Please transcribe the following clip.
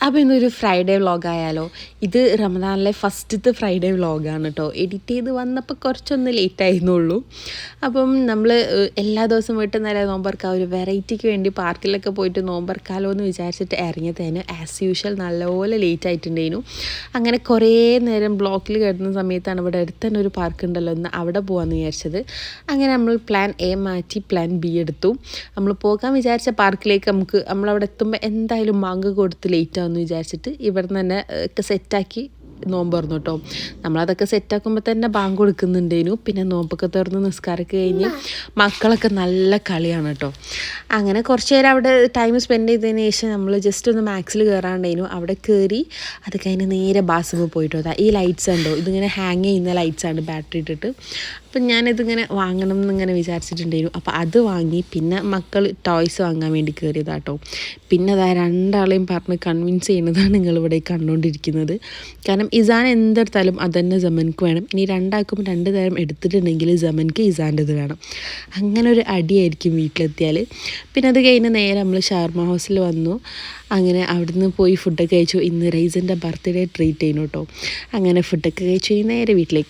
അപ്പോൾ ഇന്നൊരു ഫ്രൈഡേ വ്ളോഗായാലോ. ഇത് റമദാനിലെ ഫസ്റ്റത്തെ ഫ്രൈഡേ വ്ളോഗാണ് കേട്ടോ. എഡിറ്റ് ചെയ്ത് വന്നപ്പോൾ കുറച്ചൊന്ന് ലേറ്റായിരുന്നുള്ളൂ. അപ്പം നമ്മൾ എല്ലാ ദിവസവും വീട്ടിൽ നിന്നല്ലേ നോമ്പറക്കാം, ഒരു വെറൈറ്റിക്ക് വേണ്ടി പാർക്കിലൊക്കെ പോയിട്ട് നോമ്പറക്കാലോ എന്ന് വിചാരിച്ചിട്ട് ഇറങ്ങിയതേനു. ആസ് യൂഷ്വൽ നല്ലപോലെ ലേറ്റ് ആയിട്ടുണ്ടായിരുന്നു. അങ്ങനെ കുറേ നേരം ബ്ലോക്കിൽ കിടന്ന സമയത്താണ് ഇവിടെ അടുത്ത് തന്നെ ഒരു പാർക്ക് ഉണ്ടല്ലോ എന്ന് അവിടെ പോകാമെന്ന് വിചാരിച്ചത്. അങ്ങനെ നമ്മൾ പ്ലാൻ എ മാറ്റി പ്ലാൻ ബി എടുത്തു. നമ്മൾ പോകാൻ വിചാരിച്ച പാർക്കിലേക്ക് നമ്മളവിടെ എത്തുമ്പോൾ എന്തായാലും മാങ്ക് കൊടുത്ത് ലേറ്റ് ആവുമെന്ന് വിചാരിച്ചിട്ട് ഇവിടെ നിന്ന് തന്നെ ഒക്കെ സെറ്റാക്കി നോമ്പ് തുറന്നു കേട്ടോ. നമ്മളതൊക്കെ സെറ്റാക്കുമ്പോൾ തന്നെ ബാങ്ക് കൊടുക്കുന്നുണ്ടേനു. പിന്നെ നോമ്പൊക്കെ തുറന്ന് നിസ്കാരമൊക്കെ കഴിഞ്ഞ് മക്കളൊക്കെ നല്ല കളിയാണ് കേട്ടോ. അങ്ങനെ കുറച്ച് നേരം അവിടെ ടൈം സ്പെൻഡ് ചെയ്തതിന് ശേഷം നമ്മൾ ജസ്റ്റ് ഒന്ന് മാക്സിൽ കയറാണ്ടായിരുന്നു. അവിടെ കയറി അത് കഴിഞ്ഞ് നേരെ ബാത്റൂമിൽ പോയിട്ടോ. അതാ ഈ ലൈറ്റ്സ് ഉണ്ടോ, ഇതിങ്ങനെ ഹാങ് ചെയ്യുന്ന ലൈറ്റ്സാണ് ബാറ്ററി ഇട്ടിട്ട്. അപ്പം ഞാനിതിങ്ങനെ വാങ്ങണം എന്നിങ്ങനെ വിചാരിച്ചിട്ടുണ്ടായിരുന്നു. അപ്പോൾ അത് വാങ്ങി. പിന്നെ മക്കൾ ടോയ്സ് വാങ്ങാൻ വേണ്ടി കയറിയതാട്ടോ. പിന്നെ അതാ രണ്ടാളെയും പറഞ്ഞ് കൺവിൻസ് ചെയ്യുന്നതാണ് നിങ്ങളിവിടെ കണ്ടുകൊണ്ടിരിക്കുന്നത്. കാരണം ഇസാൻ എന്തെടുത്താലും അതന്നെ ജമൻക്ക് വേണം. ഇനി രണ്ടാൾക്കും രണ്ട് തരം എടുത്തിട്ടുണ്ടെങ്കിൽ ജമൻക്ക് ഇസാൻ്റെത് വേണം. അങ്ങനെ ഒരു അടിയായിരിക്കും വീട്ടിലെത്തിയാൽ. പിന്നെ അത് കഴിഞ്ഞ് നേരെ നമ്മൾ ഷാർമ ഹൗസിൽ വന്നു. അങ്ങനെ അവിടുന്ന് പോയി ഫുഡൊക്കെ കഴിച്ചു. ഇന്ന് റൈസിൻ്റെ ബർത്ത്ഡേ ട്രീറ്റ് ചെയ്യുന്നു കേട്ടോ. അങ്ങനെ ഫുഡൊക്കെ കഴിച്ചു നേരെ വീട്ടിലേക്ക്.